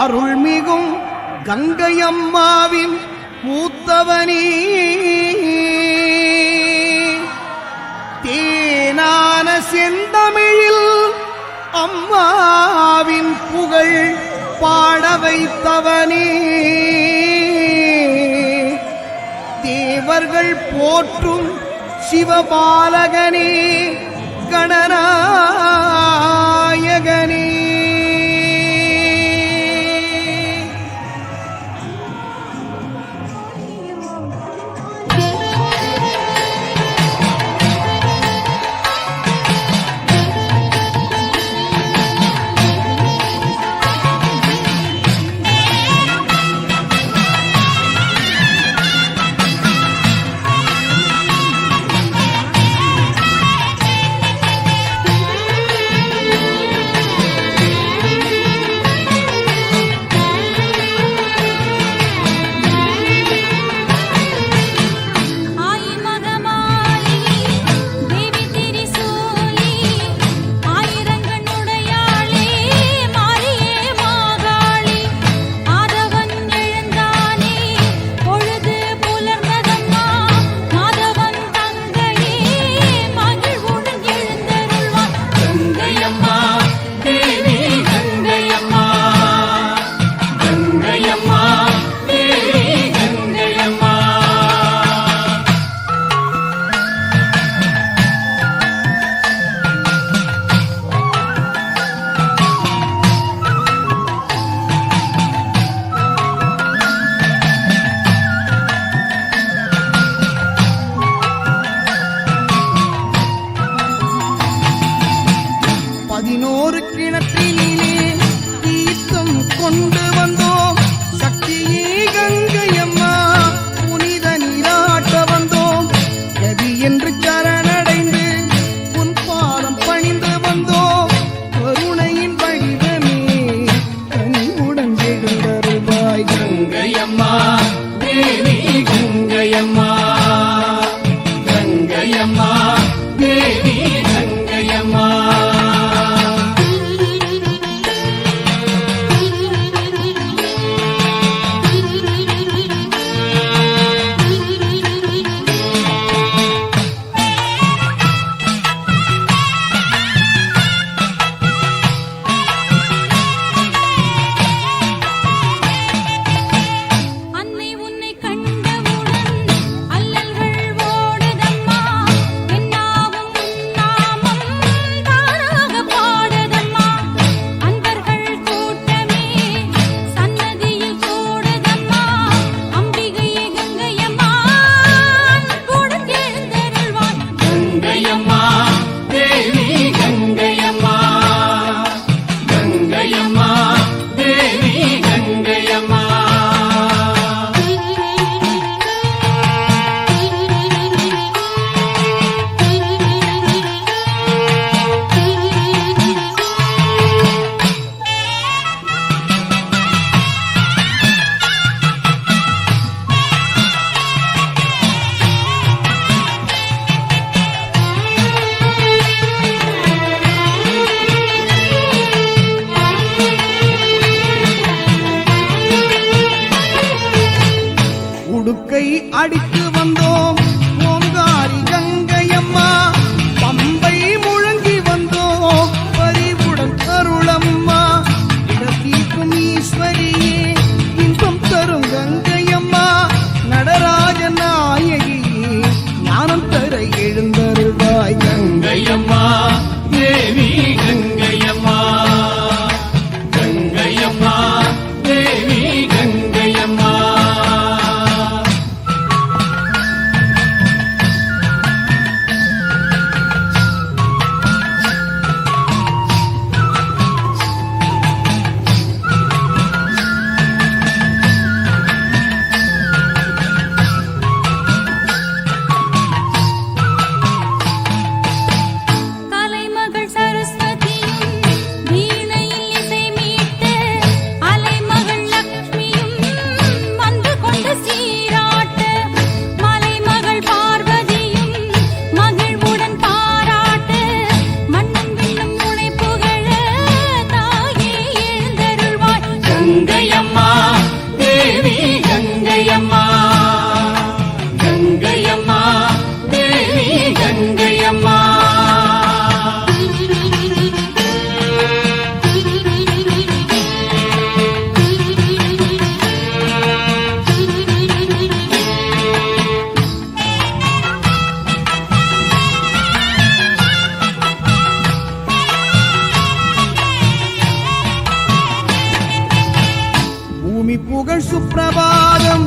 அருள்மிகும் கங்கையம்மாவின் மூத்தவனே தேனான செந்தமிழில் அம்மாவின் புகழ் பாட வைத்தவனே தேவர்கள் போற்றும் சிவபாலகனே கணநாயகனே அடித்து வந்தோம் ஓங்காரி கங்கையம்மா, பம்பை முழங்கி வந்தோம் பரிவுடன் அருளம்மா, இடத்தீர்க்கும் ஈஸ்வரியே இன்பம் தரும் கங்கையம்மா, நடராஜ நாயகியே ஞானம் தர எழுந்தருள்வாய் கங்கையம்மா தேவி கங்கையம்மா, கங்கையம்மா தேவி கங்கையம்மா. புகழ் சுப்பிரபாதம்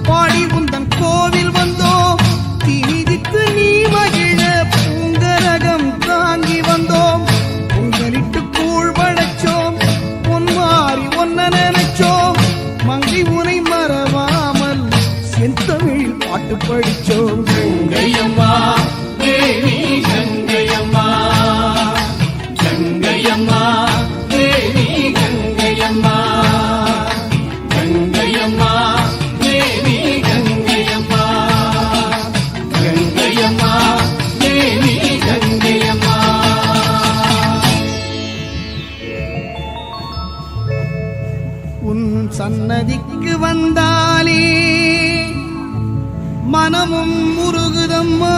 பாடி உந்தன் கோவில் வந்தோம். தீதித்து நீ மகிழ பூங்கரகம் தாங்கி வந்தோம். பொங்கலிட்டு கூழ் படைச்சோம், பொன்மாறி ஒன்ன நினைச்சோம். மங்கை உனை மறவாமல் செந்தமிழில் பாட்டு படிச்சோம். கங்கையம்மா தேவி கங்கையம்மா, கங்கையம்மா தேவி கங்கையம்மா, கங்கையம்மா தேவி கங்கையம்மா, கங்கையம்மா தேவி கங்கையம்மா. உன் சன்னதிக்கு வந்தாலே மனமும் முருகுதம்மா.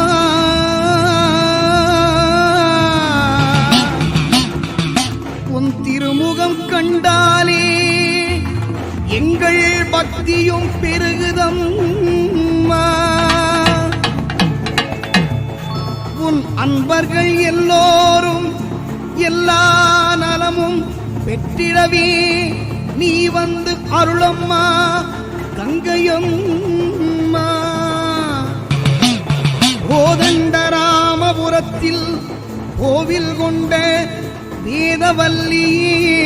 உன் திருமுகம் கண்டாலே எங்கள் பக்தியும் பெருகுதம்மா. உன் அன்பர்கள் எல்லோரும் எல்லா நலமும் பெற்றிடவே நீ வந்து அருளம்மா கங்கையம்மா. கோதண்டராமபுரத்தில் கோவில் கொண்ட வேதவல்லியே,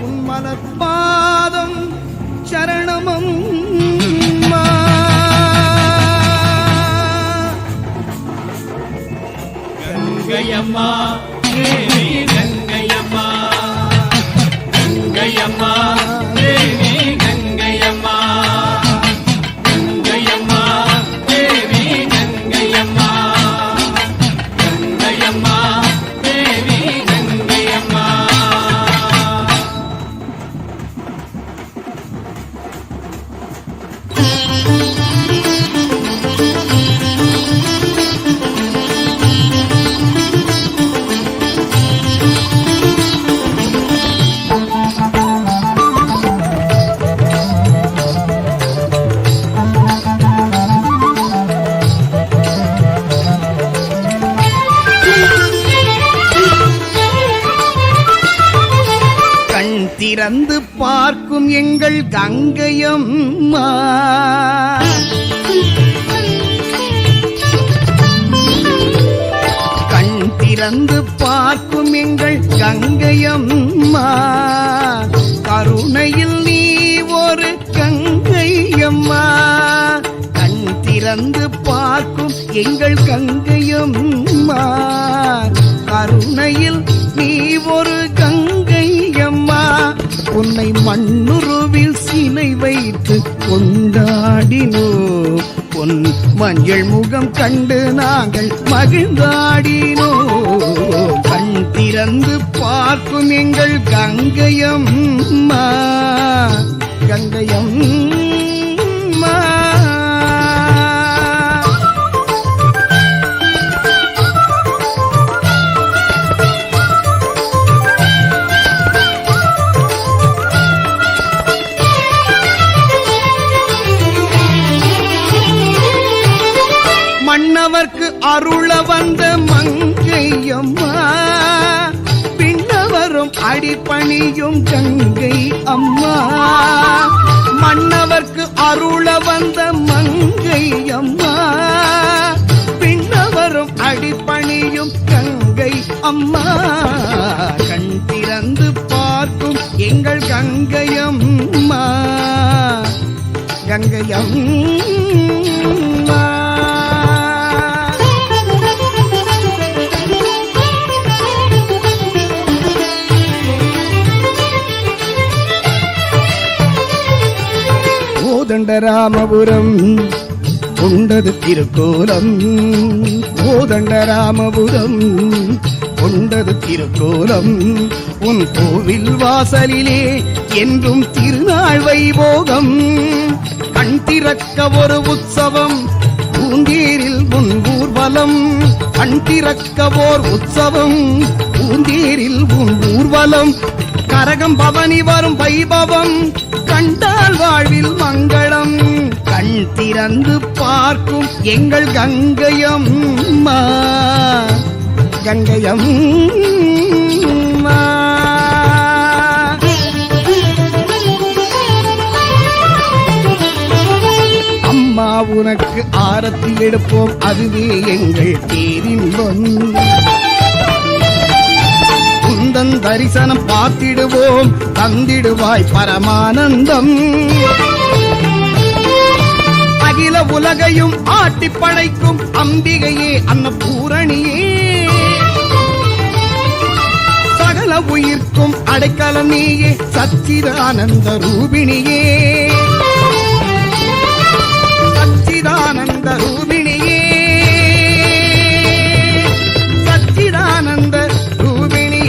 உன் மலர்பாதம் சரணமம்மா. கங்கையம்மா தேவி கங்கையம்மா, கங்கையம்மா தேவி கங்கையம்மா, கங்கையம்மா தேவி கங்கையம்மா, கங்கையம்மா தேவி கங்கையம்மா. திறந்து பார்க்கும் எங்கள் கங்கையம்மா, கண் திறந்து பார்க்கும் எங்கள் கங்கையம்மா. கருணையில் நீ ஒரு கங்கையம்மா. கண் திறந்து பார்க்கும் எங்கள் கங்கையம்மா. கருணையில் நீ ஒரு கங்கையம்மா. உன்னை மண்ணுருவில் சிலை வைத்து கொண்டாடினோம். பொன் மஞ்சள் முகம் கண்டு நாங்கள் மகிழ்ந்தாடினோம். கண் திறந்து பார்க்கும் எங்கள் கங்கையம்மா, கங்கையம்மா. மன்னவர்க்கு அருள வந்த மங்கையம்மா. பின்னவரும் அடிபணியும் கங்கை அம்மா. மன்னவர்க்கு அருள வந்த மங்கையம்மா. பின்னவரும் அடிபணியும் கங்கை அம்மா. கண் திறந்து பார்க்கும் எங்கள் கங்கையம்மா, கங்கையம்மா. கோதண்டராமபுரம் கொண்டது திருக்கோலம். கோதண்டராமபுரம் கொண்டது திருக்கோலம். உன் கோவில் வாசலிலே என்றும் திருநாள் வைபோகம். கண் திறக்க ஒரு உற்சவம், பூந்தேரில் உன் ஊர்வலம். கண் திறக்க ஓர் உற்சவம், பூந்தேரில் உன் ஊர்வலம். கரகம் பவனி வரும் வைபவம், கண்டால் வாழ்வில் மங்களம். கண் திறந்து பார்க்கும் எங்கள் கங்கையம்மா, கங்கையம்மா. ஆரத்தி எடுப்போம், அதுவே எங்கள் பேரின்பம். குந்தன் தரிசனம் பார்த்திடுவோம், தந்திடுவாய் பரமானந்தம். அகில உலகையும் ஆட்டி படைக்கும் அம்பிகையே அன்னபூரணியே, சகல உயிர்க்கும் அடைக்கலம் நீயே, சச்சிதானந்த ரூபிணியே, சச்சிதானந்த ரூபிணியே, சச்சிதானந்த ரூபிணியே.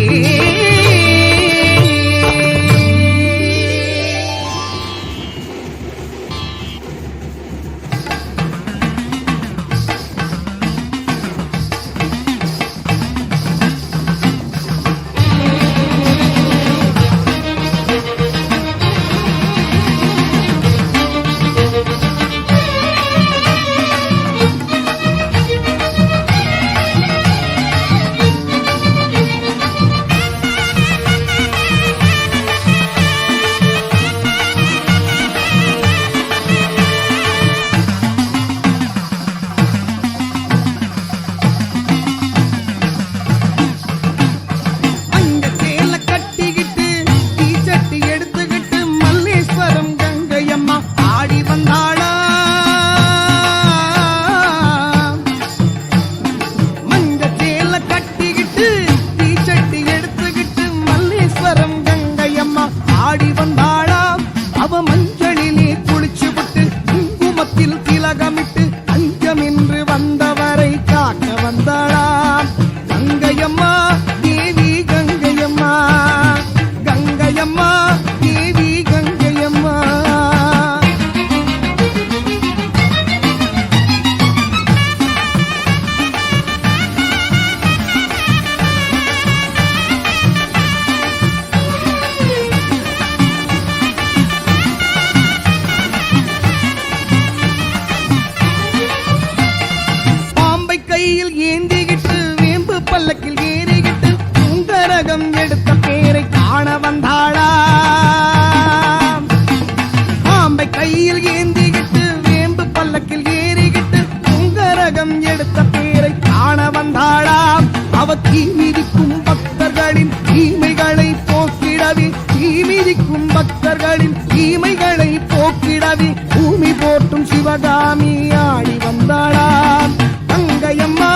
பக்தர்களின் தீமைகளை போக்கிடவி பூமி போற்றும் சிவகாமி ஆடி வந்தாளாம். கங்கையம்மா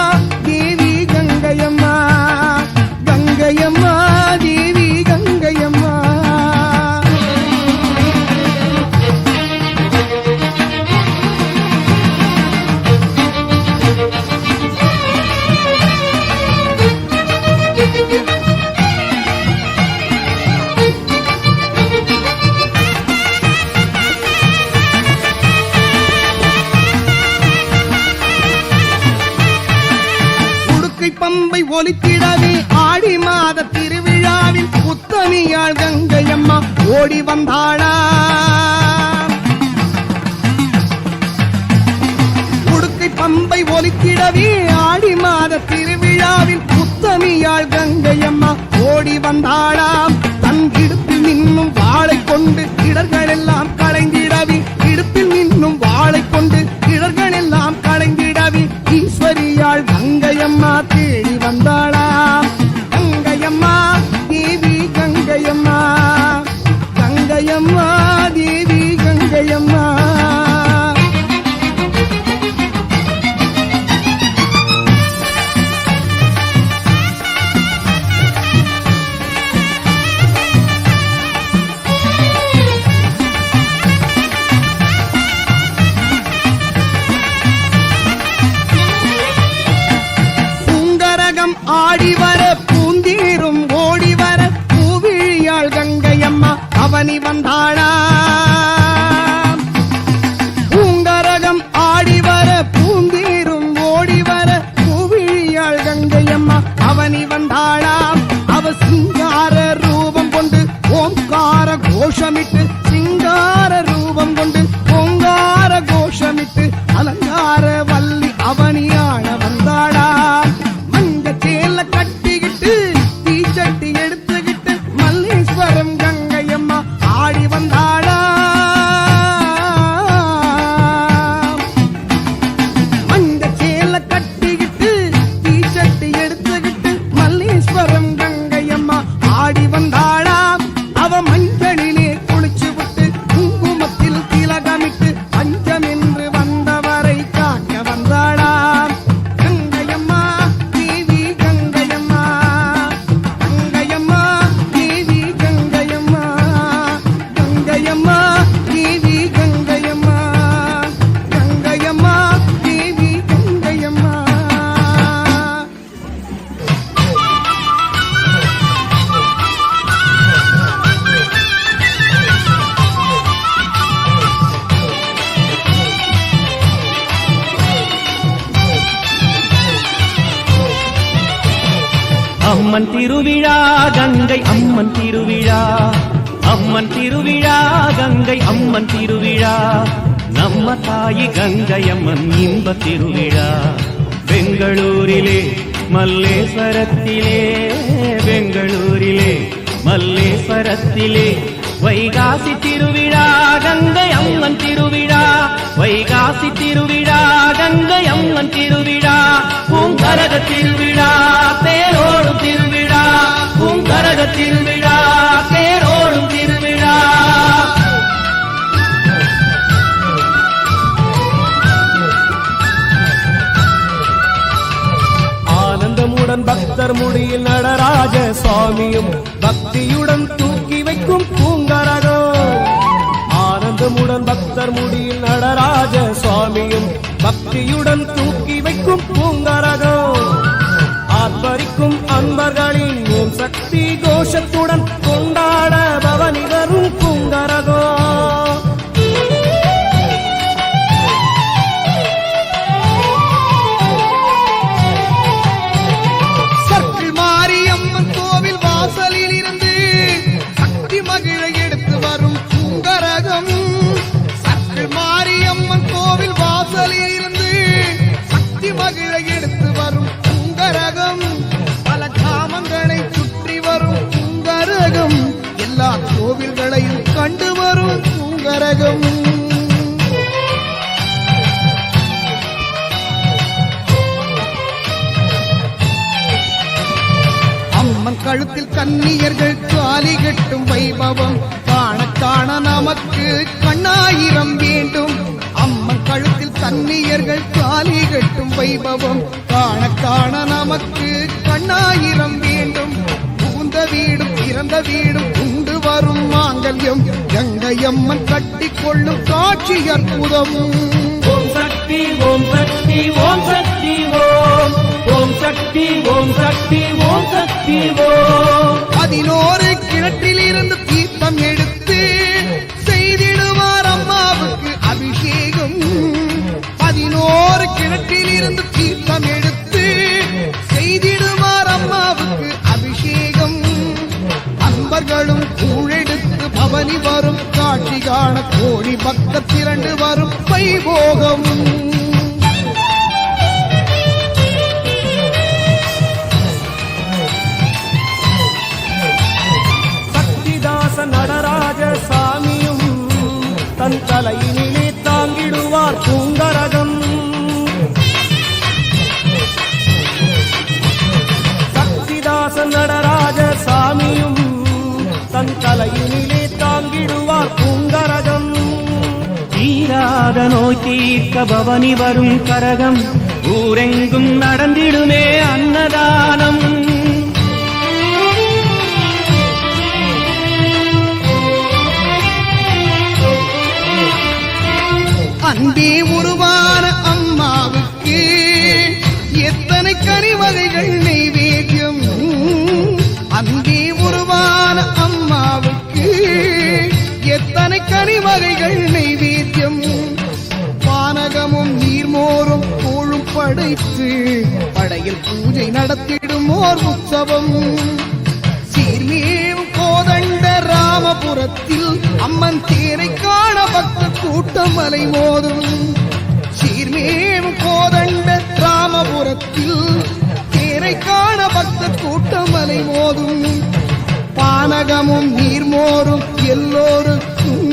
தேவி கங்கையம்மா, கங்கையம்மா தேவி கங்கையம்மா. பம்பை ஒலித்திடவே ஆடி மாத திருவிழாவில் புத்தமியாள் கங்கையம்மா ஓடி வந்தாளா. உடுக்கை பம்பை ஒலித்திடவே ஆடி மாத திருவிழாவில் புத்தமியாள் கங்கையம்மா ஓடி வந்தாளாம். தன் இடுப்பில் நின்னும் வாளை கொண்டு இடர்கள் எல்லாம் களைந்திடவி, இடுப்பில் நின்னும் வாளை கொண்டு இடர்கள் எல்லாம் களைந்திடவி ஈஸ்வரியாள் கங்கையம்மா தேடி வந்தாளாம். கங்கையம்மா தேவி கங்கையம்மா, கங்கையம்மா தேவி கங்கையம்மா. ஆடிவர பூந்தீரும் ஓடிவர பூவிழியாள் கங்கையம்மா அவனி வந்தாளா. பூங்கரகம் ஆடிவர பூந்தீரும் ஓடிவர பூவிழியாள் கங்கையம்மா அவனி வந்தாளாம். அவ சிங்கார ரூபம் கொண்டு ஓங்கார கோஷமிட்டு, சிங்கார ரூபம் கொண்டு ஓங்கார கோஷமிட்டு அலங்கார வள்ளி அவனி ஆள வந்தாளாம். சேல கட்டிக்கிட்டு தீச்சட்டி எடுத்துக்கிட்டு மல்லேஸ்வரம் கங்கையம்மா ஆடி வந்தாளா. அம்மன் திருவிழா கங்கை அம்மன் திருவிழா, அம்மன் திருவிழா கங்கை அம்மன் திருவிழா, நம்ம தாயி கங்கை அம்மன் இன்ப திருவிழா. பெங்களூரிலே மல்லேஸ்வரத்திலே, பெங்களூரிலே மல்லேஸ்வரத்திலே வைகாசி திருவிழா கங்கை அம்மன் திருவிழா, வைகாசி திருவிழா கங்கை அம்மன் திருவிழா, பூங்கரக திருவிழா தேரோடும் திருவிழா, பூங்கரக திருவிழா தேரோடும் திருவிழா. ஆனந்தமுடன் பக்தர் முடியில் நடராஜ சுவாமியும் பக்தியுடன் தூக்கி வைக்கும் பூங்கரகம். ஆனந்தமுடன் பக்தர் முடியில் நடராஜ சுவாமியும் பக்தியுடன் தூக்கி வைக்கும் பூங்கரகம். ஆர்ப்பரிக்கும் அன்பர்களின் ஓம் சக்தி கோஷத்துடன் கொண்டாட பவனி வரும் பூங்கரகம். சர்க்கிள் மாரியம்மன் கோவில் வாசலில் இருந்து சக்தி மகிழ எடுத்து வரும் பூங்கரகம். சர்க்கிள் மாரியம்மன் கோவில் வாசலில் இருந்து சக்தி மகிழ எடுத்து வரும் பூங்கரகம். பல கிராமங்களை சுற்றி வரும் பூங்கரகம், எல்லா கோவில்களையும் கண்டு வரும் பூங்கரகம். அம்மன் கழுத்தில் கன்னியர்கள் தாலி கட்டும் வைபவம் காண காண நமக்கு கண்ணாயிரம் வேண்டும். அம்மன் கழுத்தில் கன்னியர்கள் தாலி கட்டும் வைபவம் காண காண நமக்கு கண்ணாயிரம் வேண்டும். புகுந்த வீடும் இறந்த வீடும் உண்டு வரும் மாங்கல்யம் கங்கையம்மன் கட்டி கொள்ளும் காட்சி அற்புதம். ஓம் சக்தி ஓம் சக்தி ஓம் சக்தி ஓம், ஓம் சக்தி ஓம் சக்தி ஓம் சக்தி ஓம். 11 கிணற்றில் இருந்து தீர்த்தம் எடுத்து செய்திடுவார் அம்மாவுக்கு அபிஷேகம். 11 கிணற்றில் இருந்து தீர்த்தம் எடுத்து செய்திடுவார் அம்மாவுக்கு அபிஷேகம். அன்பர்களும் கூழெடுத்து பவனி வரும் காட்சி காண கோடி பக்தர் திரண்டு வரும் வைபோகம். நடராஜ சாமியும் தன் தலையினிலே தாங்கிடுவார் பூங்கரகம். சக்திதாச நடராஜ சாமியும் தன் தலையினிலே தாங்கிடுவார் பூங்கரகம். தீராத நோய் தீர்க்க பவனி வரும் கரகம், ஊரெங்கும் நடந்திடுமே அன்னதானம். அன்பே உருவான அம்மாவுக்கு எத்தனை கனிவகைகள் நைவேத்தியம். அன்பே உருவான அம்மாவுக்கு எத்தனை கனிவகைகள் நைவேத்தியம். பானகமும் நீர்மோரும் கூழும் படைத்து படையில் பூஜை நடத்திடும் ஓர் உற்சவம். சீர்மேவும் கோதண்ட ராமபுரத்தில் அம்மன் தேரை காண பக்த கூட்டம் அலை மோதும். சீர்மேவும் கோதண்ட ராமபுரத்தில் தேரை காண பக்த கூட்டம் அலை மோதும். பானகமும் நீர்மோரும் எல்லோருக்கும்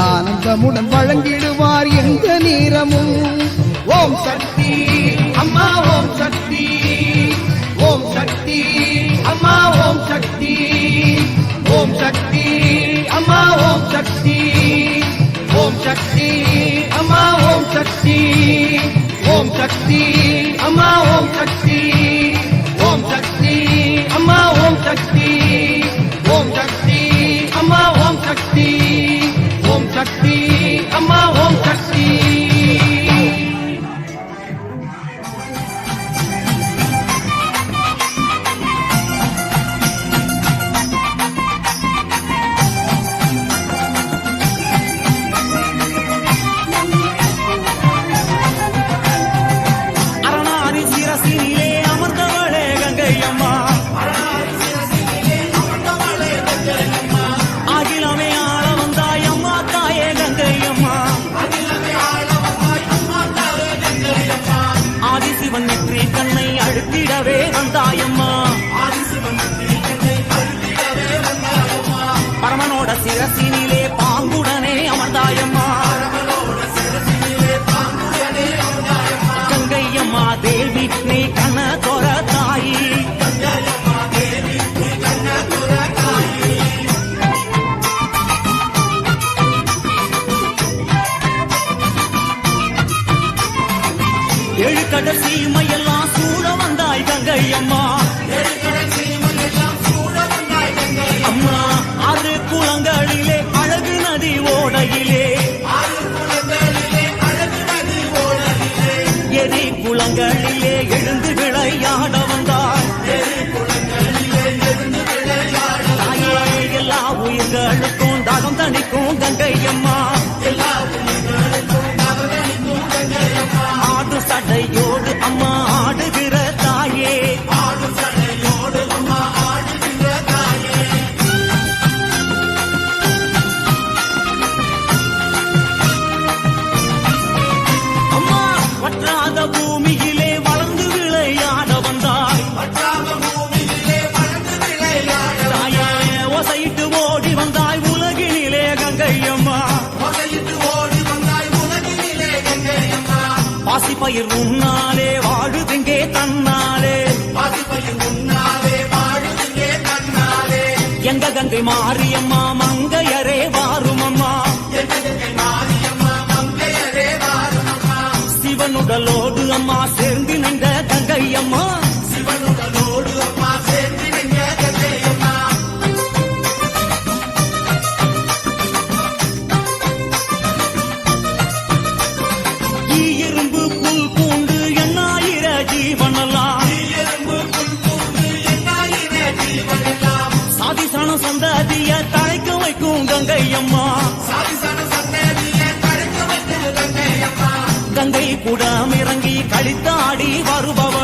ஆனந்தமுடன் வழங்கிடுவார் எந்த நேரமும். ஓம் சக்தி அம்மா ஓம் சக்தி, ஓம் சக்தி அம்மா ஓம் சக்தி, ஓம் சக்தி அம்மா ஓம் சக்தி, ஓம் சக்தி அம்மா ஓம் சக்தி, ஓம் சக்தி அம்மா ஓம் சக்தி, ஓம் சக்தி அம்மா ஓம் சக்தி, ஓம் சக்தி அம்மா ஓம் சக்தி, ஓம் சக்தி அம்மா ஓம் சக்தி. அரணாரி சிரசினிலே அமர்ந்தவளே கங்கையம்மா, பயிர் உன்னாலே வாழுதுங்கே தன்னாலே எங்க கங்கை மாரியம்மா மங்கையரே வாருமம்மா சிவனுடலோடு அம்மா சேர்ந்து நின்ற கங்கையம்மா ஈயெறும்பு புல் பூண்டு எண்ணாயிர ஜீவனெல்லாம் சாதிசான சந்ததிய தழைக்க வைக்கும் கங்கையம்மா கங்கை கூடம் இறங்கி கழித்தாடி வருபவ